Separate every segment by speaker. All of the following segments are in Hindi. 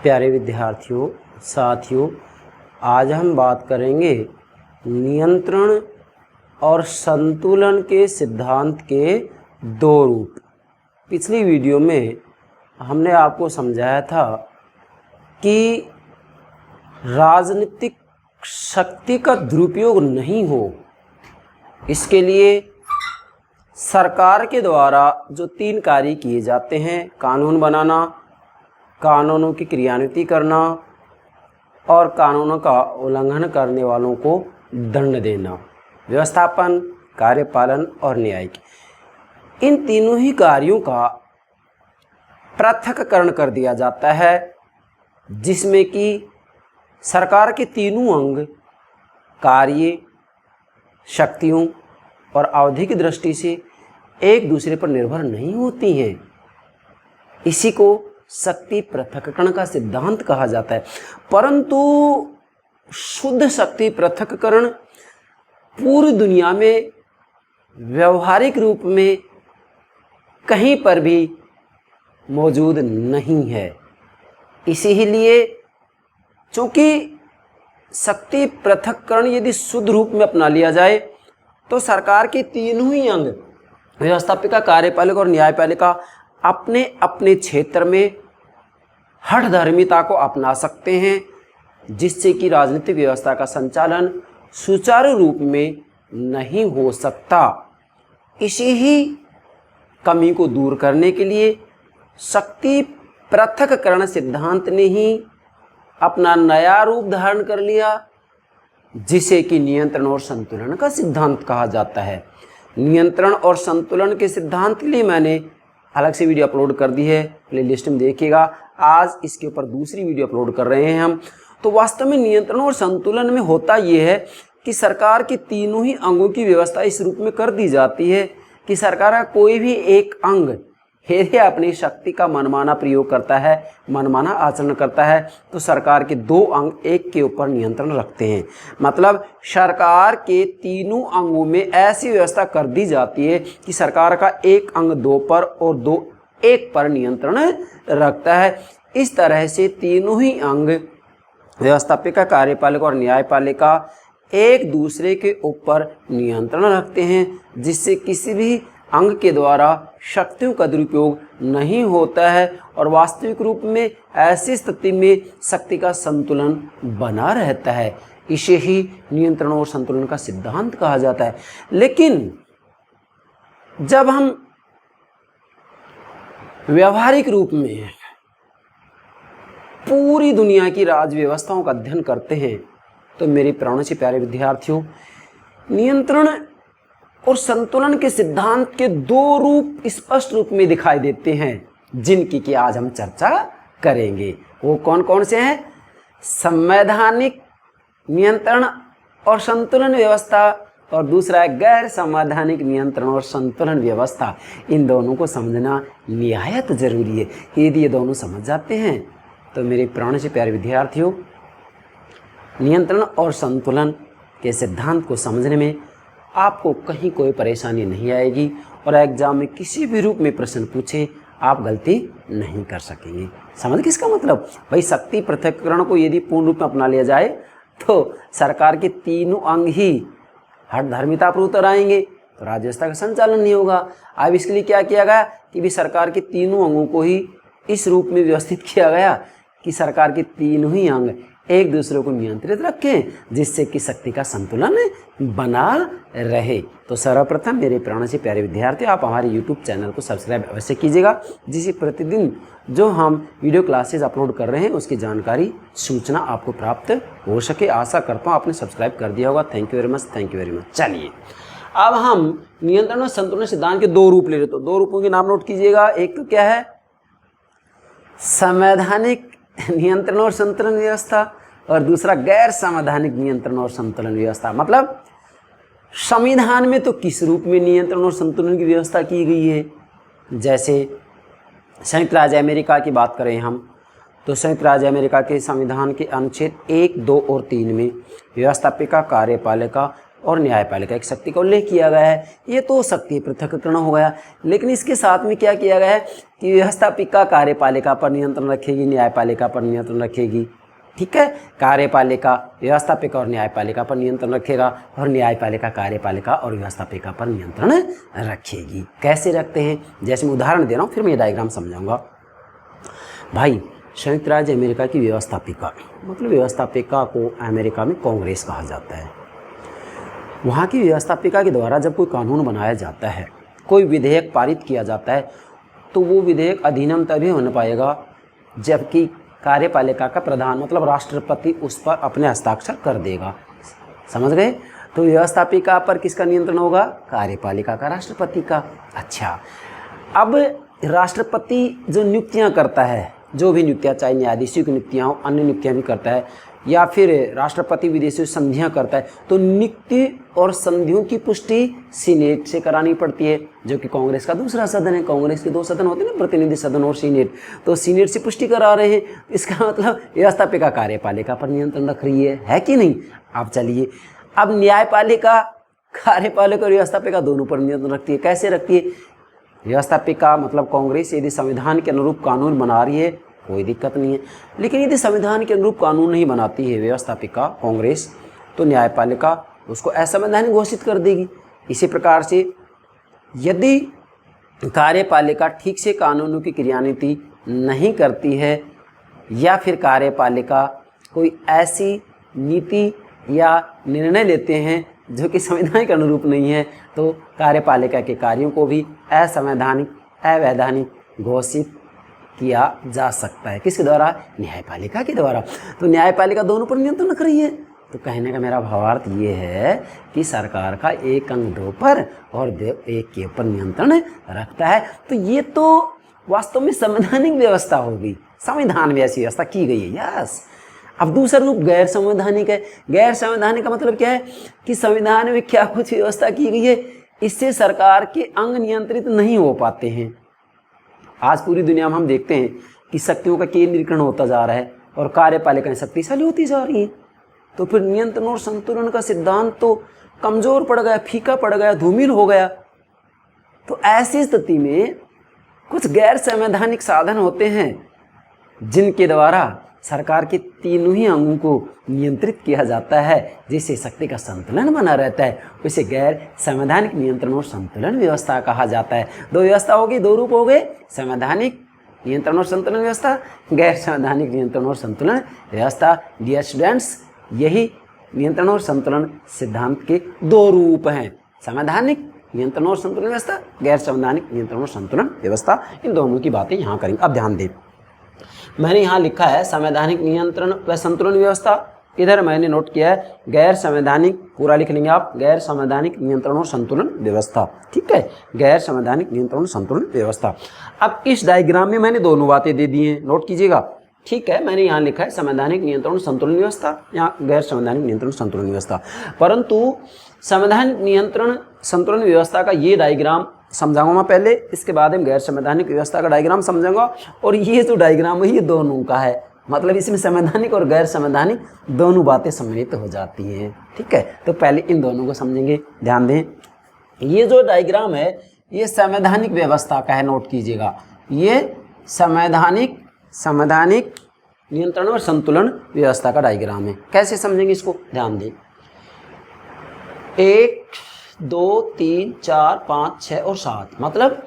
Speaker 1: प्यारे विद्यार्थियों, साथियों, आज हम बात करेंगे नियंत्रण और संतुलन के सिद्धांत के दो रूप। पिछली वीडियो में हमने आपको समझाया था कि राजनीतिक शक्ति का दुरुपयोग नहीं हो, इसके लिए सरकार के द्वारा जो 3 कार्य किए जाते हैं, कानून बनाना, कानूनों की क्रियान्वित करना और कानूनों का उल्लंघन करने वालों को दंड देना, व्यवस्थापन, कार्यपालन और न्यायिक, इन तीनों ही कार्यों का पृथक्करण कर दिया जाता है, जिसमें कि सरकार के तीनों अंग कार्य, शक्तियों और अवधि की दृष्टि से एक दूसरे पर निर्भर नहीं होती हैं। इसी को शक्ति पृथक्करण का सिद्धांत कहा जाता है। परंतु शुद्ध शक्ति पृथक्करण पूरी दुनिया में व्यवहारिक रूप में कहीं पर भी मौजूद नहीं है। इसीलिए चूंकि शक्ति पृथक्करण यदि शुद्ध रूप में अपना लिया जाए तो सरकार के तीनों ही अंग, व्यवस्थापिका, कार्यपालिका और न्यायपालिका, अपने अपने क्षेत्र में हठधर्मिता को अपना सकते हैं, जिससे कि राजनीतिक व्यवस्था का संचालन सुचारू रूप में नहीं हो सकता। इसी ही कमी को दूर करने के लिए शक्ति पृथक्करण सिद्धांत ने ही अपना नया रूप धारण कर लिया, जिसे कि नियंत्रण और संतुलन का सिद्धांत कहा जाता है। नियंत्रण और संतुलन के सिद्धांत के लिए मैंने अलग से वीडियो अपलोड कर दी है, प्लेलिस्ट में देखिएगा। आज इसके ऊपर दूसरी वीडियो अपलोड कर रहे हैं हम। तो वास्तव में नियंत्रण और संतुलन में होता यह है कि सरकार के तीनों ही अंगों की व्यवस्था इस रूप में कर दी जाती है कि सरकार का कोई भी एक अंग यदि अपनी शक्ति का मनमाना प्रयोग करता है, मनमाना आचरण करता है, तो सरकार के 2 अंग एक के ऊपर नियंत्रण रखते हैं। मतलब सरकार के तीनों अंगों में ऐसी व्यवस्था कर दी जाती है कि सरकार का एक अंग 2 पर और 2 1 पर नियंत्रण रखता है। इस तरह से तीनों ही अंग, व्यवस्थापिका, कार्यपालिका और न्यायपालिका, एक दूसरे के ऊपर नियंत्रण रखते हैं, जिससे किसी भी अंग के द्वारा शक्तियों का दुरुपयोग नहीं होता है और वास्तविक रूप में ऐसी स्थिति में शक्ति का संतुलन बना रहता है। इसे ही नियंत्रण और संतुलन का सिद्धांत कहा जाता है। लेकिन जब हम व्यवहारिक रूप में पूरी दुनिया की राज व्यवस्थाओं का अध्ययन करते हैं तो मेरे प्राणों से प्यारे विद्यार्थियों, नियंत्रण और संतुलन के सिद्धांत के 2 रूप स्पष्ट रूप में दिखाई देते हैं, जिनकी कि आज हम चर्चा करेंगे। वो कौन कौन से हैं? संवैधानिक नियंत्रण और संतुलन व्यवस्था, और दूसरा है गैर संवैधानिक नियंत्रण और संतुलन व्यवस्था। इन दोनों को समझना निहायत जरूरी है। यदि ये दोनों समझ जाते हैं तो मेरे प्राणों से प्यारे विद्यार्थियों, नियंत्रण और संतुलन के सिद्धांत को समझने में आपको कहीं कोई परेशानी नहीं आएगी और एग्जाम में किसी भी रूप में प्रश्न पूछे आप गलती नहीं कर सकेंगे। समझ किसका मतलब? भाई, शक्ति पृथक्करण को यदि पूर्ण रूप में अपना लिया जाए तो सरकार के तीनों अंग ही हठधर्मिता पर उतर आएंगे, तो राज्य व्यवस्था का संचालन नहीं होगा। अब इसके लिए क्या किया गया कि भी सरकार के तीनों अंगों को ही इस रूप में व्यवस्थित किया गया कि सरकार के तीनों ही अंग एक दूसरे को नियंत्रित रखें, जिससे कि शक्ति का संतुलन बना रहे। तो सर्वप्रथम मेरे प्राणों से प्यारे विद्यार्थी, आप हमारे YouTube चैनल को सब्सक्राइब अवश्य कीजिएगा, जिससे प्रतिदिन जो हम वीडियो क्लासेस अपलोड कर रहे हैं उसकी जानकारी, सूचना आपको प्राप्त हो सके। आशा करता हूँ आपने सब्सक्राइब कर दिया होगा। Thank you very much, thank you very much. चलिए, अब हम नियंत्रण और संतुलन सिद्धांत के 2 रूप ले रहे, तो 2 रूपों के नाम नोट कीजिएगा। एक तो क्या है? संवैधानिक नियंत्रण और संतुलन व्यवस्था, और दूसरा गैर संवैधानिक नियंत्रण और संतुलन व्यवस्था। मतलब संविधान में तो किस रूप में नियंत्रण और संतुलन की व्यवस्था की गई है। जैसे संयुक्त राज्य अमेरिका की बात करें हम, तो संयुक्त राज्य अमेरिका के संविधान के अनुच्छेद 1, 2 और 3 में व्यवस्थापिका, कार्यपालिका और न्यायपालिका की शक्ति का उल्लेख किया गया है। ये तो शक्ति पृथक्करण हो गया, लेकिन इसके साथ में क्या किया गया है कि व्यवस्थापिका कार्यपालिका पर नियंत्रण रखेगी, न्यायपालिका पर नियंत्रण रखेगी। ठीक है, कार्यपालिका व्यवस्थापिका और न्यायपालिका पर नियंत्रण रखेगा और न्यायपालिका कार्यपालिका और व्यवस्थापिका पर नियंत्रण रखेगी। कैसे रखते हैं, जैसे मैं उदाहरण दे रहा हूँ, फिर मैं डायग्राम समझाऊंगा। भाई संयुक्त राज्य अमेरिका की व्यवस्थापिका, मतलब व्यवस्थापिका को अमेरिका में कांग्रेस कहा जाता है। वहाँ की व्यवस्थापिका के द्वारा जब कोई कानून बनाया जाता है, कोई विधेयक पारित किया जाता है, तो वो विधेयक अधिनियम तभी हो पाएगा जबकि कार्यपालिका का प्रधान मतलब राष्ट्रपति उस पर अपने हस्ताक्षर कर देगा। समझ गए? तो व्यवस्थापिका पर किसका नियंत्रण होगा? कार्यपालिका का, राष्ट्रपति का। अच्छा, अब राष्ट्रपति जो नियुक्तियां करता है, जो भी नियुक्तियां, चाहे न्यायाधीशों की नियुक्तियां हो, अन्य नियुक्तियां भी करता है, या फिर राष्ट्रपति विदेशी संधियां करता है, तो नियुक्ति और संधियों की पुष्टि सीनेट से करानी पड़ती है, जो कि कांग्रेस का दूसरा सदन है। कांग्रेस के 2 सदन होते हैं ना, प्रतिनिधि सदन और सीनेट, तो सीनेट से पुष्टि करा रहे हैं। इसका मतलब व्यवस्थापिका कार्यपालिका पर नियंत्रण रख रही है कि नहीं? अब चलिए, अब न्यायपालिका कार्यपालिका और व्यवस्थापिका दोनों पर नियंत्रण रखती है। कैसे रखती है? व्यवस्थापिका मतलब कांग्रेस यदि संविधान के अनुरूप कानून बना रही है, कोई दिक्कत नहीं है, लेकिन यदि संविधान के अनुरूप कानून नहीं बनाती है व्यवस्थापिका कांग्रेस, तो न्यायपालिका उसको असंवैधानिक घोषित कर देगी। इसी प्रकार से यदि कार्यपालिका ठीक से कानूनों की क्रियान्विति नहीं करती है, या फिर कार्यपालिका कोई ऐसी नीति या निर्णय लेते हैं जो कि संविधान के अनुरूप नहीं है, तो कार्यपालिका के कार्यों को भी असंवैधानिक, अवैधानिक घोषित किया जा सकता है। किसके द्वारा? न्यायपालिका के द्वारा। तो न्यायपालिका दोनों पर नियंत्रण रख रही है। तो कहने का मेरा भावार्थ ये है कि सरकार का एक अंग 2 पर और एक के ऊपर नियंत्रण रखता है। तो ये तो वास्तव में संवैधानिक व्यवस्था होगी, संविधान में ऐसी व्यवस्था की गई है। यस। अब दूसरा रूप गैर संवैधानिक है। गैर संवैधानिक का मतलब क्या है कि संविधान में क्या कुछ व्यवस्था की गई है, इससे सरकार के अंग नियंत्रित नहीं हो पाते हैं। आज पूरी दुनिया में हम देखते हैं कि शक्तियों का केंद्रीकरण होता जा रहा है और कार्यपालिकाएं शक्तिशाली होती जा रही हैं। तो फिर नियंत्रण और संतुलन का सिद्धांत तो कमजोर पड़ गया, फीका पड़ गया, धूमिल हो गया। तो ऐसी स्थिति में कुछ गैर संवैधानिक साधन होते हैं जिनके द्वारा सरकार के तीनों ही अंगों को नियंत्रित किया जाता है, जिससे शक्ति का संतुलन बना रहता है। उसे गैर संवैधानिक नियंत्रण और संतुलन व्यवस्था कहा जाता है। 2 व्यवस्था होगी, 2 रूप हो गए, संवैधानिक नियंत्रण और संतुलन व्यवस्था, गैर संवैधानिक नियंत्रण और संतुलन व्यवस्था। डियर स्टूडेंट्स, यही नियंत्रण और संतुलन सिद्धांत के 2 रूप हैं, संवैधानिक नियंत्रण और संतुलन व्यवस्था, गैर संवैधानिक नियंत्रण और संतुलन व्यवस्था। इन दोनों की बातें यहाँ करेंगे। अब ध्यान दें, मैंने यहाँ लिखा है संवैधानिक नियंत्रण व संतुलन व्यवस्था, इधर मैंने नोट किया है गैर संवैधानिक, पूरा लिख लेंगे आप, गैर संवैधानिक नियंत्रण और संतुलन व्यवस्था। ठीक है, गैर संवैधानिक नियंत्रण और संतुलन व्यवस्था। अब इस डायग्राम में मैंने दोनों बातें दे दी हैं, नोट कीजिएगा। ठीक है, मैंने यहाँ लिखा है संवैधानिक नियंत्रण और संतुलन व्यवस्था, यहाँ गैर संवैधानिक नियंत्रण और संतुलन व्यवस्था। परंतु संवैधानिक नियंत्रण संतुलन व्यवस्था का ये डायग्राम समझाऊंगा मैं पहले, इसके बाद हम गैर संवैधानिक व्यवस्था का डायग्राम समझाऊंगा। और ये जो डायग्राम है ये दोनों का है, मतलब इसमें संवैधानिक और गैर संवैधानिक दोनों बातें सम्मिलित हो जाती हैं। ठीक है, तो पहले इन दोनों को समझेंगे। ध्यान दें, ये जो डायग्राम है ये संवैधानिक व्यवस्था का है, नोट कीजिएगा। ये संवैधानिक नियंत्रण और संतुलन व्यवस्था का डायग्राम है। कैसे समझेंगे इसको? ध्यान दें, 1 2 3 4 5 6 और 7, मतलब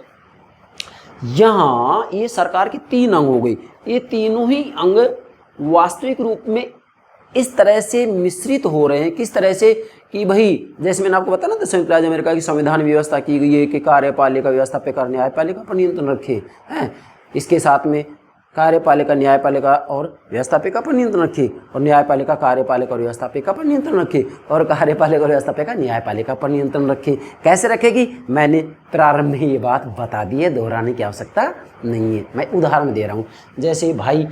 Speaker 1: यहाँ ये सरकार के 3 अंग हो गई। ये तीनों ही अंग वास्तविक रूप में इस तरह से मिश्रित हो रहे हैं, किस तरह से कि भाई जैसे मैंने आपको बताया ना, तो संयुक्त राज्य अमेरिका की संविधान व्यवस्था की गई है कि कार्यपालिका व्यवस्थापिका और न्यायपालिका पर नियंत्रण रखे हैं। इसके साथ में कार्यपालिका न्यायपालिका और व्यवस्थापिका पर नियंत्रण रखे, और न्यायपालिका कार्यपालिका और व्यवस्थापिका पर नियंत्रण रखे, और कार्यपालिका और व्यवस्थापिका न्यायपालिका पर नियंत्रण रखे। कैसे रखेगी? मैंने प्रारंभ में ये बात बता दी है, दोहराने की आवश्यकता नहीं है। मैं उदाहरण दे रहा हूँ, जैसे भाई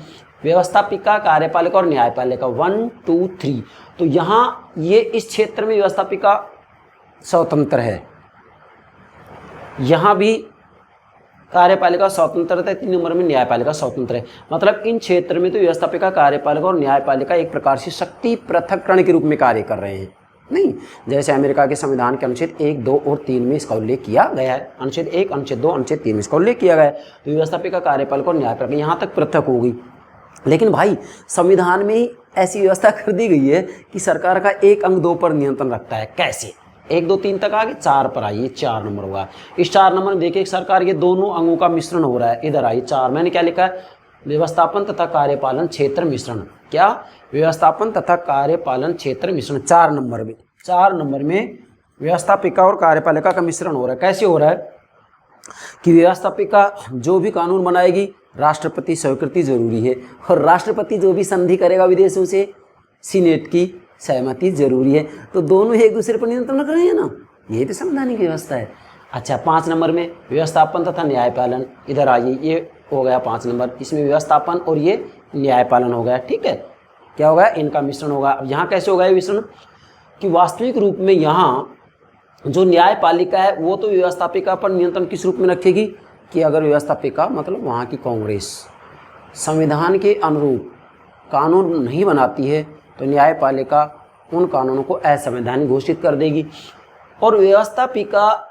Speaker 1: व्यवस्थापिका कार्यपालिका और न्यायपालिका 1 2 3, तो यहाँ ये इस क्षेत्र में व्यवस्थापिका स्वतंत्र है, यहाँ भी कार्यपालिका स्वतंत्र है, 3 नंबर में न्यायपालिका स्वतंत्र है। मतलब इन क्षेत्र में तो व्यवस्थापिका कार्यपालिका और न्यायपालिका एक प्रकार से शक्ति पृथक्करण के रूप में कार्य कर रहे हैं। नहीं। जैसे अमेरिका के संविधान के अनुच्छेद 1, 2 और 3 में इसका उल्लेख किया गया है, अनुच्छेद 1, अनुच्छेद 2, अनुच्छेद 3 में इसका उल्लेख किया गया है। तो व्यवस्थापिका, कार्यपालिका और न्यायपालिका यहाँ तक पृथक होगी। लेकिन भाई संविधान में ही ऐसी व्यवस्था कर दी गई है कि सरकार का एक अंग 2 पर नियंत्रण रखता है। कैसे? 1, 2, 3 तक आगे 4 पर आइए, 4 नंबर होगा। इस 4 नंबर में देखिए सरकार ये दोनों अंगों का मिश्रण हो रहा है। इधर आइए 4, मैंने क्या लिखा है? व्यवस्थापन तथा कार्यपालन क्षेत्र मिश्रण। क्या? व्यवस्थापन तथा कार्यपालन क्षेत्र मिश्रण। 4 नंबर में, 4 नंबर में व्यवस्थापिका और कार्यपालिका का मिश्रण हो रहा है। कैसे हो रहा है कि व्यवस्थापिका जो भी कानून बनाएगी राष्ट्रपति स्वीकृति जरूरी है, और राष्ट्रपति जो भी संधि करेगा विदेशों से सीनेट की सहमति जरूरी है। तो दोनों एक दूसरे पर नियंत्रण रख रहे हैं ना, यही तो संवैधानिक व्यवस्था है। अच्छा, 5 नंबर में व्यवस्थापन तथा न्यायपालन। इधर आइए, ये हो गया 5 नंबर, इसमें व्यवस्थापन और ये न्यायपालन हो गया। ठीक है, क्या होगा? इनका मिश्रण होगा। अब यहाँ कैसे होगा ये मिश्रण कि वास्तविक रूप में यहाँ जो न्यायपालिका है वो तो व्यवस्थापिका पर नियंत्रण किस रूप में रखेगी कि अगर व्यवस्थापिका मतलब वहाँ की कांग्रेस संविधान के अनुरूप कानून नहीं बनाती है तो न्यायपालिका उन कानूनों को असंवैधानिक घोषित कर देगी। और व्यवस्थापिका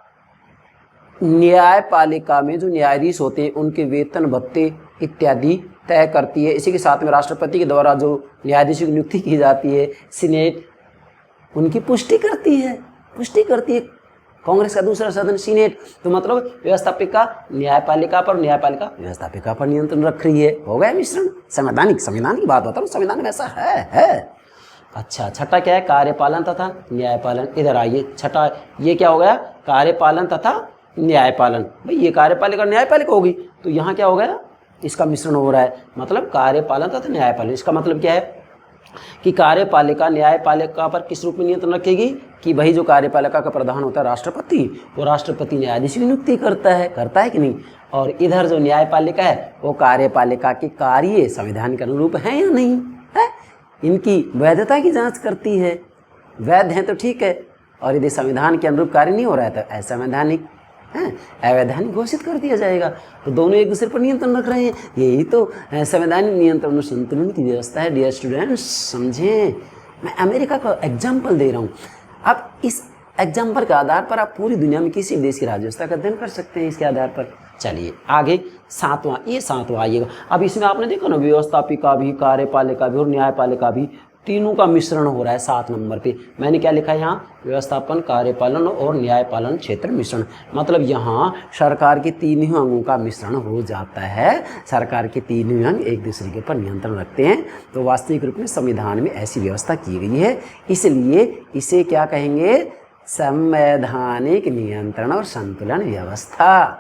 Speaker 1: न्यायपालिका में जो न्यायाधीश होते हैं उनके वेतन भत्ते इत्यादि तय करती है। इसी के साथ में राष्ट्रपति के द्वारा जो न्यायाधीशों की नियुक्ति की जाती है, सीनेट उनकी पुष्टि करती है कांग्रेस का दूसरा सदन सीनेट। तो मतलब व्यवस्थापिका न्यायपालिका पर, न्यायपालिका व्यवस्थापिका पर नियंत्रण रख रही है। हो गया मिश्रण। संवैधानिक, संविधान की बात बता रहा हूँ, संविधान में ऐसा है। अच्छा, छठा क्या है? कार्यपालन तथा न्यायपालन। इधर आइए, छठा ये क्या हो गया? कार्यपालन तथा न्यायपालन। भाई ये कार्यपालिका और न्यायपालिका होगी, तो यहाँ क्या हो गया? इसका मिश्रण हो रहा है, मतलब कार्यपालन तथा न्यायपालन। इसका मतलब क्या है कि कार्यपालिका न्यायपालिका पर किस रूप में नियंत्रण रखेगी कि भाई जो कार्यपालिका का प्रधान होता है राष्ट्रपति, वो राष्ट्रपति न्यायाधीश की नियुक्ति करता है कि नहीं। और इधर जो न्यायपालिका है वो कार्यपालिका के कार्य संविधान के अनुरूप हैं या नहीं है, इनकी वैधता की जांच करती है। वैध है तो ठीक है, और यदि संविधान के अनुरूप कार्य नहीं हो रहा है तो असंवैधानिक है, अवैधानिक घोषित कर दिया जाएगा। तो दोनों एक दूसरे पर नियंत्रण रख रहे हैं। यही तो संवैधानिक नियंत्रण और संतुलन की व्यवस्था है। डियर स्टूडेंट्स, समझें, मैं अमेरिका का एग्जाम्पल दे रहा हूँ। अब इस एग्जाम्पल के आधार पर आप पूरी दुनिया में किसी भी देश की राज्य व्यवस्था का अध्ययन कर सकते हैं इसके आधार पर। चलिए आगे, सातवां आइएगा। अब इसमें आपने देखा ना, व्यवस्थापिका भी, कार्यपालिका भी और न्यायपालिका भी, तीनों का मिश्रण हो रहा है 7 नंबर पे। मैंने क्या लिखा है यहाँ? व्यवस्थापन, कार्यपालन और न्यायपालन क्षेत्र मिश्रण। मतलब यहाँ सरकार के तीनों अंगों का मिश्रण हो जाता है। सरकार के तीनों अंग एक दूसरे के ऊपर नियंत्रण रखते हैं। तो वास्तविक रूप में संविधान में ऐसी व्यवस्था की गई है, इसलिए इसे क्या कहेंगे? संवैधानिक नियंत्रण और संतुलन व्यवस्था।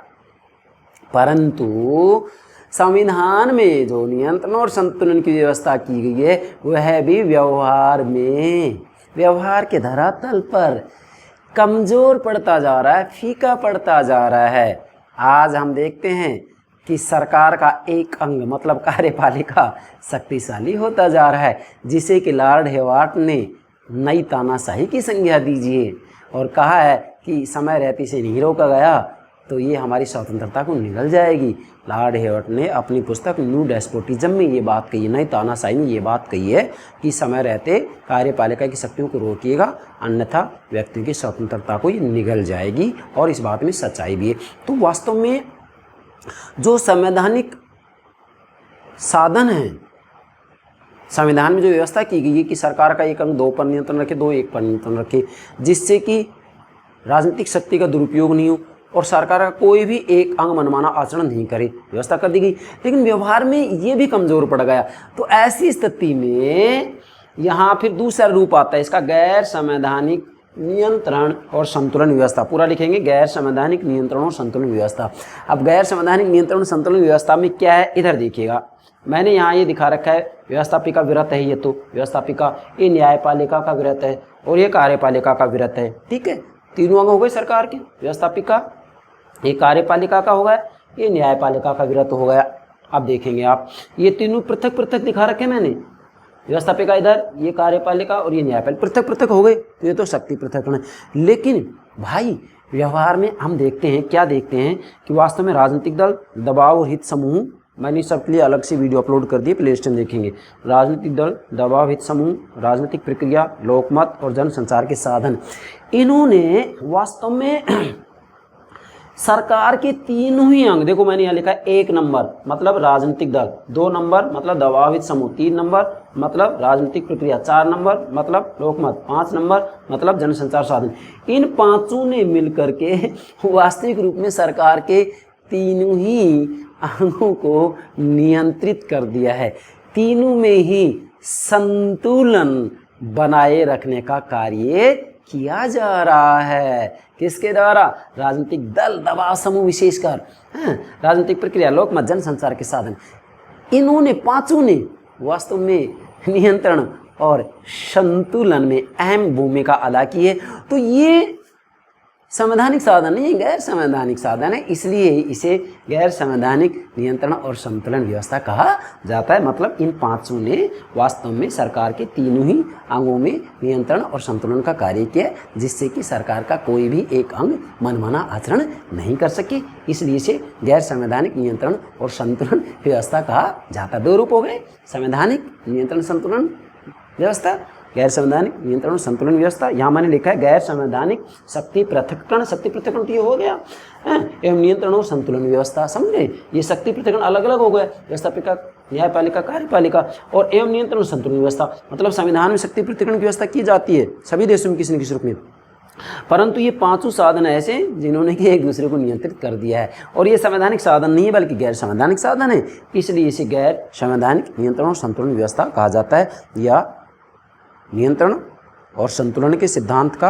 Speaker 1: परंतु संविधान में जो नियंत्रण और संतुलन की व्यवस्था की गई है वह भी व्यवहार में, व्यवहार के धरातल पर कमज़ोर पड़ता जा रहा है, फीका पड़ता जा रहा है। आज हम देखते हैं कि सरकार का एक अंग मतलब कार्यपालिका शक्तिशाली होता जा रहा है, जिसे कि लॉर्ड हेवार्ट ने नई तानाशाही की संज्ञा दीजिए और कहा है कि समय रहते से नहीं रोका गया तो ये हमारी स्वतंत्रता को निगल जाएगी। लॉर्ड हेवर्ट ने अपनी पुस्तक न्यू डेस्पोटिज्म में ये बात कही, नई तानाशाही में ये बात कही है कि समय रहते कार्यपालिका की शक्तियों को रोकिएगा, अन्यथा व्यक्तियों की स्वतंत्रता को ये निगल जाएगी। और इस बात में सच्चाई भी है। तो वास्तव में जो संवैधानिक साधन है, संविधान में जो व्यवस्था की गई है कि सरकार का एक अंग 2 पर नियंत्रण रखे, 2 1 पर नियंत्रण रखे, जिससे कि राजनीतिक शक्ति का दुरुपयोग नहीं हो और सरकार का कोई भी एक अंग मनमाना आचरण नहीं करे, व्यवस्था कर दी गई। लेकिन व्यवहार में ये भी कमज़ोर पड़ गया। तो ऐसी स्थिति में यहाँ फिर दूसरा रूप आता है इसका, गैर संवैधानिक नियंत्रण और संतुलन व्यवस्था। पूरा लिखेंगे, गैर संवैधानिक नियंत्रण और संतुलन व्यवस्था। अब गैर संवैधानिक नियंत्रण और संतुलन व्यवस्था में क्या है, इधर देखिएगा, मैंने यहाँ ये दिखा रखा है। व्यवस्थापिका विरत है, ये तो व्यवस्थापिका, ये न्यायपालिका का विरत है और ये कार्यपालिका का विरत है। ठीक है, तीनों अंग हो गए सरकार के, व्यवस्थापिका, ये कार्यपालिका का हो गया, ये न्यायपालिका का विरत हो गया। अब देखेंगे आप, ये तीनों पृथक पृथक दिखा रखे मैंने, व्यवस्थापिका इधर, ये कार्यपालिका और ये न्यायपालिका, पृथक पृथक हो गए। तो ये तो शक्ति पृथक है। लेकिन भाई व्यवहार में हम देखते हैं, क्या देखते हैं कि वास्तव में राजनीतिक दल, दबाव और हित समूह मैंने सबके लिए अलग से वीडियो अपलोड कर दिए, प्ले लिस्ट में देखेंगे। राजनीतिक दल, दबाव हित समूह, राजनीतिक प्रक्रिया, लोकमत और जन संचार के साधन, इन्होंने वास्तव में सरकार के तीनों ही अंग, देखो मैंने यहाँ लिखा है 1 नंबर मतलब राजनीतिक दल, 2 नंबर मतलब दबाव हित समूह, 3 नंबर मतलब राजनीतिक प्रक्रिया, 4 नंबर मतलब लोकमत, 5 नंबर मतलब जनसंचार साधन। इन पांचों ने मिलकर के वास्तविक रूप में सरकार के तीनों ही अंगों को नियंत्रित कर दिया है। तीनों में ही संतुलन बनाए रखने का कार्य किया जा रहा है। किसके द्वारा? राजनीतिक दल, दबाव समूह विशेषकर, राजनीतिक प्रक्रिया, लोकमत, जनसंचार के साधन, इन्होंने पांचों ने वास्तव में नियंत्रण और संतुलन में अहम भूमिका अदा की है। तो ये संवैधानिक साधन नहीं, गैर संवैधानिक साधन है, इसलिए इसे गैर संवैधानिक नियंत्रण और संतुलन व्यवस्था कहा जाता है। मतलब इन पांचों ने वास्तव में सरकार के तीनों ही अंगों में नियंत्रण और संतुलन का कार्य किया, जिससे कि सरकार का कोई भी एक अंग मनमाना आचरण नहीं कर सके, इसलिए इसे गैर संवैधानिक नियंत्रण और संतुलन व्यवस्था कहा जाता है। 2 रूप हो गए, संवैधानिक नियंत्रण संतुलन व्यवस्था, गैर संवैधानिक नियंत्रण और संतुलन व्यवस्था। यहाँ मैंने लिखा है गैर संवैधानिक शक्ति पृथक्करण, शक्ति पृथक्करण तो ये हो गया एवं नियंत्रण और संतुलन व्यवस्था, समझे? ये शक्ति पृथक्करण अलग अलग हो गया, व्यवस्थापिका, न्यायपालिका, कार्यपालिका और एवं नियंत्रण और संतुलन व्यवस्था। मतलब संविधान में शक्ति पृथक्करण की व्यवस्था की जाती है सभी देशों में किसी न किसी रूप में, परंतु ये पांचों साधन ऐसे जिन्होंने कि एक दूसरे को नियंत्रित कर दिया है। और ये संवैधानिक साधन नहीं है बल्कि गैर संवैधानिक साधन है, इसलिए इसे गैर संवैधानिक नियंत्रण और संतुलन व्यवस्था कहा जाता है, या नियंत्रण और संतुलन के सिद्धांत का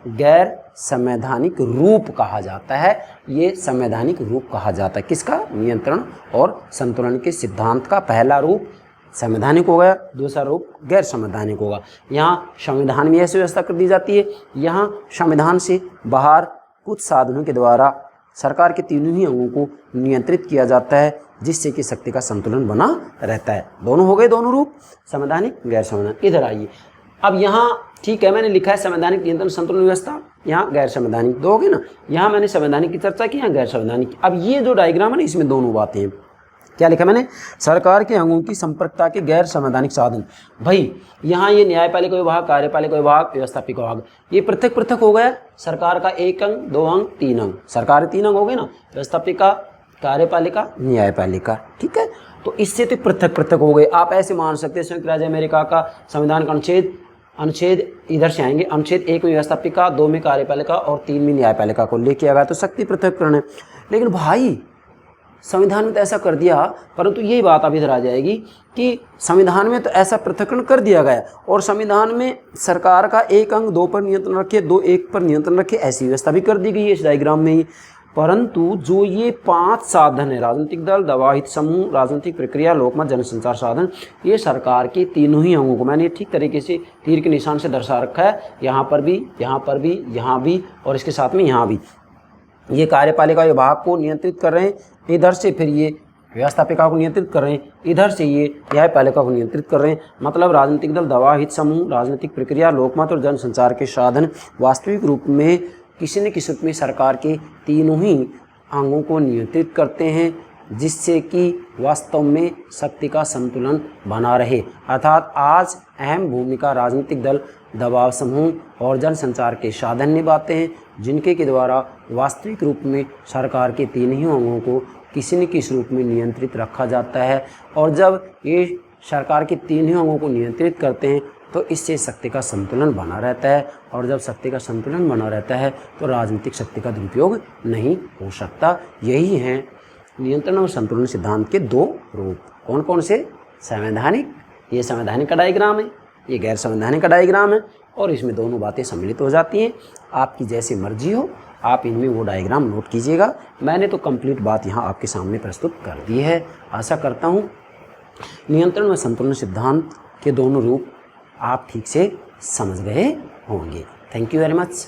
Speaker 1: गैर संवैधानिक रूप कहा जाता है। ये संवैधानिक रूप कहा जाता है किसका? नियंत्रण और संतुलन के सिद्धांत का पहला रूप संवैधानिक हो गया, दूसरा रूप गैर संवैधानिक होगा। यहाँ संविधान में ऐसी व्यवस्था कर दी जाती है, यहाँ संविधान से बाहर कुछ साधनों के द्वारा सरकार के तीनों ही अंगों को नियंत्रित किया जाता है, जिससे कि शक्ति का संतुलन बना रहता है। दोनों हो गए, दोनों रूप, संवैधानिक, गैर संवैधानिक। इधर आइए, अब यहाँ ठीक है मैंने लिखा है संवैधानिक नियंत्रण संतुलन व्यवस्था, यहाँ गैर संवैधानिक, दो हो गए ना। यहाँ मैंने संवैधानिक की चर्चा की, यहाँ गैर संवैधानिक। अब ये जो डायग्राम है ना, इसमें दोनों बातें हैं। क्या लिखा मैंने? सरकार के अंगों की संपर्कता के गैर संवैधानिक साधन। भाई यहाँ ये न्यायपालिका विभाग, कार्यपालिका विभाग, व्यवस्थापिक विभाग, ये पृथक पृथक हो गया। सरकार का 1 अंग, 2 अंग, 3 अंग, सरकार 3 अंग हो गए ना, व्यवस्थापिका, कार्यपालिका, न्यायपालिका, ठीक है। तो इससे तो पृथक पृथक हो गए। आप ऐसे मान सकते हैं संयुक्त राज्य अमेरिका का संविधान का अनुच्छेद इधर से आएंगे, अनुच्छेद 1 में व्यवस्थापिका, 2 में कार्यपालिका और 3 में न्यायपालिका को लेके आ गया, तो शक्ति पृथक्करण है। लेकिन भाई संविधान में तो ऐसा कर दिया, परंतु यही बात अब इधर आ जाएगी कि संविधान में तो ऐसा पृथक्करण कर दिया गया और संविधान में सरकार का 1 अंग 2 पर नियंत्रण रखे, 2 1 पर नियंत्रण रखे, ऐसी व्यवस्था भी कर दी गई है इस डायग्राम में ही। परंतु जो ये 5 साधन है, राजनीतिक दल, दबाव समूह, राजनीतिक प्रक्रिया, लोकमत, जनसंचार साधन, ये सरकार के तीनों ही अंगों को मैंने ठीक तरीके से तीर के निशान से दर्शा रखा है। यहाँ पर भी, यहाँ पर भी, यहाँ भी और इसके साथ में यहाँ भी। ये कार्यपालिका विभाग को नियंत्रित कर रहे हैं, इधर से फिर ये व्यवस्थापिका को नियंत्रित कर रहे हैं, इधर से ये न्यायपालिका को नियंत्रित कर रहे हैं। मतलब राजनीतिक दल, दबाव हित समूह, राजनीतिक प्रक्रिया, लोकमत और जनसंचार के साधन वास्तविक रूप में किसी न किसी रूप में सरकार के तीनों ही अंगों को नियंत्रित करते हैं, जिससे कि वास्तव में शक्ति का संतुलन बना रहे। अर्थात आज अहम भूमिका राजनीतिक दल, दबाव समूह और जनसंचार के साधन निभाते हैं, जिनके के द्वारा वास्तविक रूप में सरकार के तीन ही अंगों को किसी न किसी रूप में नियंत्रित रखा जाता है। और जब ये सरकार के तीन ही अंगों को नियंत्रित करते हैं तो इससे शक्ति का संतुलन बना रहता है, और जब शक्ति का संतुलन बना रहता है तो राजनीतिक शक्ति का दुरुपयोग नहीं हो सकता। यही है नियंत्रण और संतुलन सिद्धांत के 2 रूप। कौन कौन से? संवैधानिक, ये संवैधानिक का डायग्राम है, ये गैर संवैधानिक का डायग्राम है, और इसमें दोनों बातें सम्मिलित हो जाती हैं। आपकी जैसी मर्जी हो आप इनमें वो डायग्राम नोट कीजिएगा। मैंने तो कंप्लीट बात यहाँ आपके सामने प्रस्तुत कर दी है। आशा करता हूँ नियंत्रण व संतुलन सिद्धांत के दोनों रूप आप ठीक से समझ गए होंगे। Thank you very much.